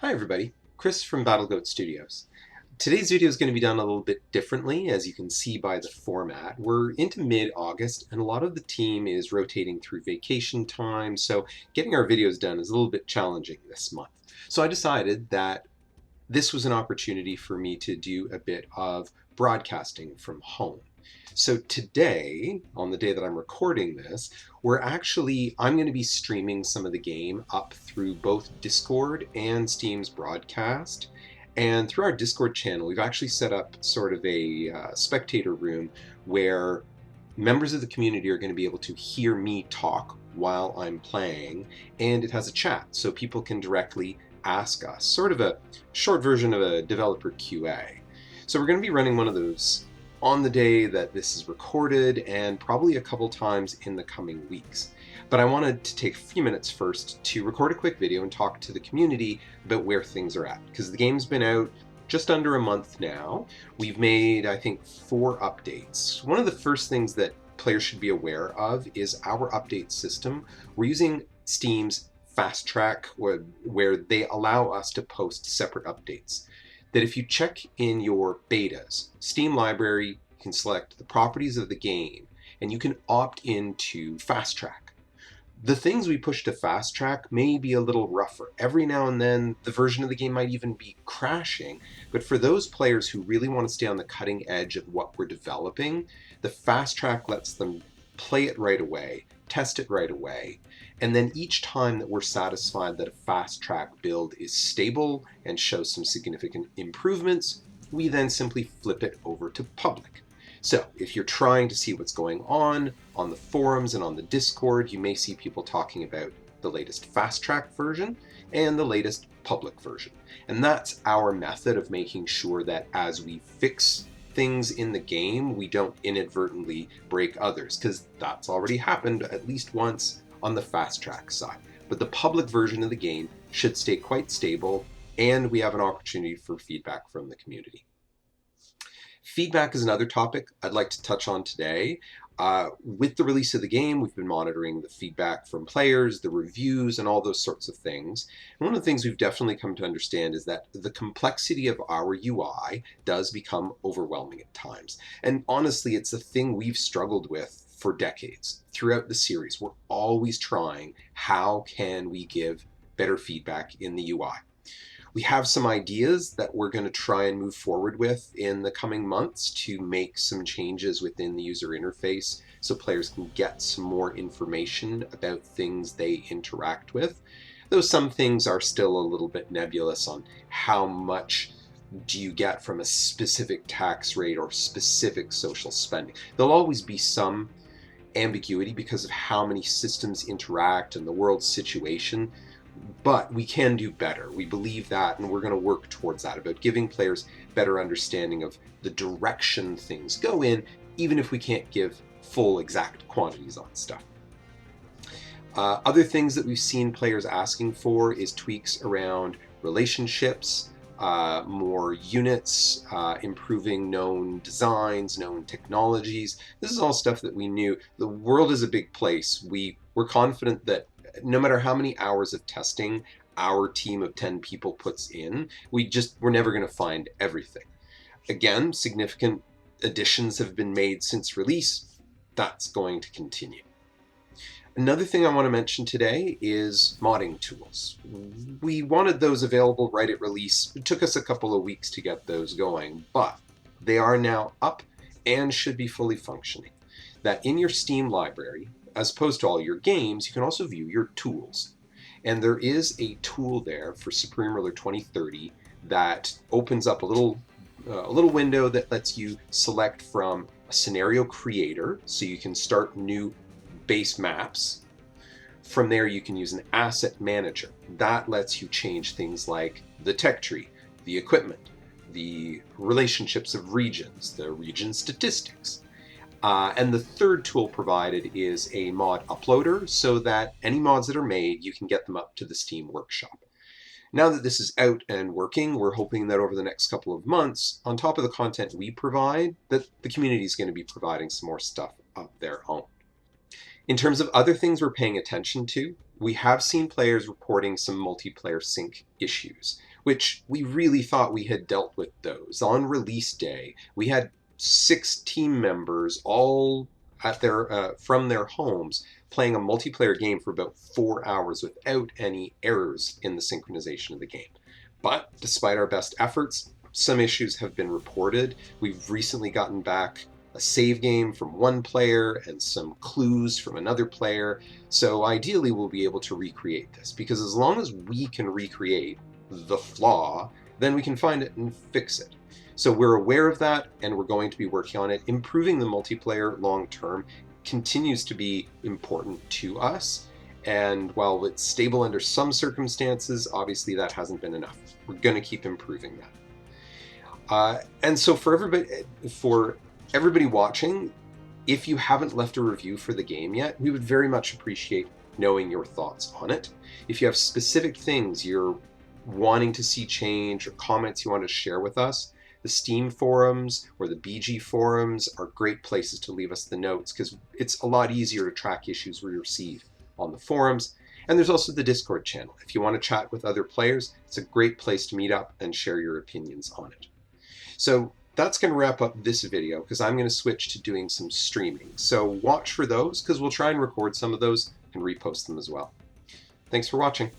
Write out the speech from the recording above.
Hi everybody, Chris from BattleGoat Studios. Today's video is going to be done a little bit differently, as you can see by the format. We're into mid-August and a lot of the team is rotating through vacation time, so getting our videos done is a little bit challenging this month. So I decided that this was an opportunity for me to do a bit of broadcasting from home. So today, on the day that I'm recording this, I'm going to be streaming some of the game up through both Discord and Steam's broadcast. And through our Discord channel, we've actually set up sort of a spectator room where members of the community are going to be able to hear me talk while I'm playing, and it has a chat so people can directly ask us, sort of a short version of a developer QA. So we're going to be running one of those on the day that this is recorded and probably a couple times in the coming weeks. But I wanted to take a few minutes first to record a quick video and talk to the community about where things are at, because the game's been out just under a month now. We've made, I think, 4 updates. One of the first things that players should be aware of is our update system. We're using Steam's Fast Track, where they allow us to post separate updates. That if you check in your betas, Steam library, you can select the properties of the game, and you can opt into Fast Track. The things we push to Fast Track may be a little rougher. Every now and then, the version of the game might even be crashing, but for those players who really want to stay on the cutting edge of what we're developing, the Fast Track lets them play it right away, test it right away, and then each time that we're satisfied that a Fast Track build is stable and shows some significant improvements, we then simply flip it over to public. So if you're trying to see what's going on the forums and on the Discord, you may see people talking about the latest Fast Track version and the latest public version. And that's our method of making sure that as we fix things in the game, we don't inadvertently break others, because that's already happened at least once on the Fast Track side. But the public version of the game should stay quite stable, and we have an opportunity for feedback from the community. Feedback is another topic I'd like to touch on today. With the release of the game, we've been monitoring the feedback from players, the reviews, and all those sorts of things. And one of the things we've definitely come to understand is that the complexity of our UI does become overwhelming at times. And honestly, it's a thing we've struggled with for decades. Throughout the series, we're always trying, how can we give better feedback in the UI? We have some ideas that we're going to try and move forward with in the coming months to make some changes within the user interface so players can get some more information about things they interact with. Though some things are still a little bit nebulous on how much do you get from a specific tax rate or specific social spending. There'll always be some ambiguity because of how many systems interact and the world's situation. But we can do better. We believe that, and we're going to work towards that, about giving players better understanding of the direction things go in, even if we can't give full exact quantities on stuff. Other things that we've seen players asking for is tweaks around relationships, more units, improving known designs, known technologies. This is all stuff that we knew. The world is a big place. We're confident that no matter how many hours of testing our team of 10 people puts in, we're never going to find everything. Again, significant additions have been made since release. That's going to continue. Another thing I want to mention today is modding tools. We wanted those available right at release. It took us a couple of weeks to get those going, but they are now up and should be fully functioning. That in your Steam library, as opposed to all your games, you can also view your tools. And there is a tool there for Supreme Ruler 2030 that opens up a little window that lets you select from a scenario creator, so you can start new base maps. From there, you can use an asset manager. That lets you change things like the tech tree, the equipment, the relationships of regions, the region statistics. And the third tool provided is a mod uploader, so that any mods that are made, you can get them up to the Steam Workshop. Now that this is out and working, we're hoping that over the next couple of months, on top of the content we provide, that the community is going to be providing some more stuff of their own. In terms of other things we're paying attention to, we have seen players reporting some multiplayer sync issues. which we really thought we had dealt with those. On release day, we had 6 team members all at from their homes playing a multiplayer game for about 4 hours without any errors in the synchronization of the game. But despite our best efforts, some issues have been reported. We've recently gotten back a save game from one player and some clues from another player. So ideally we'll be able to recreate this, because as long as we can recreate the flaw, then we can find it and fix it. So we're aware of that, and we're going to be working on it. Improving the multiplayer long term continues to be important to us. And while it's stable under some circumstances, obviously that hasn't been enough. We're going to keep improving that. And so for everybody watching, if you haven't left a review for the game yet, we would very much appreciate knowing your thoughts on it. If you have specific things you're wanting to see change or comments you want to share with us, the Steam forums or the BG forums are great places to leave us the notes, because it's a lot easier to track issues we receive on the forums. And there's also the Discord channel. If you want to chat with other players, it's a great place to meet up and share your opinions on it. So that's going to wrap up this video, because I'm going to switch to doing some streaming. So watch for those, because we'll try and record some of those and repost them as well. Thanks for watching.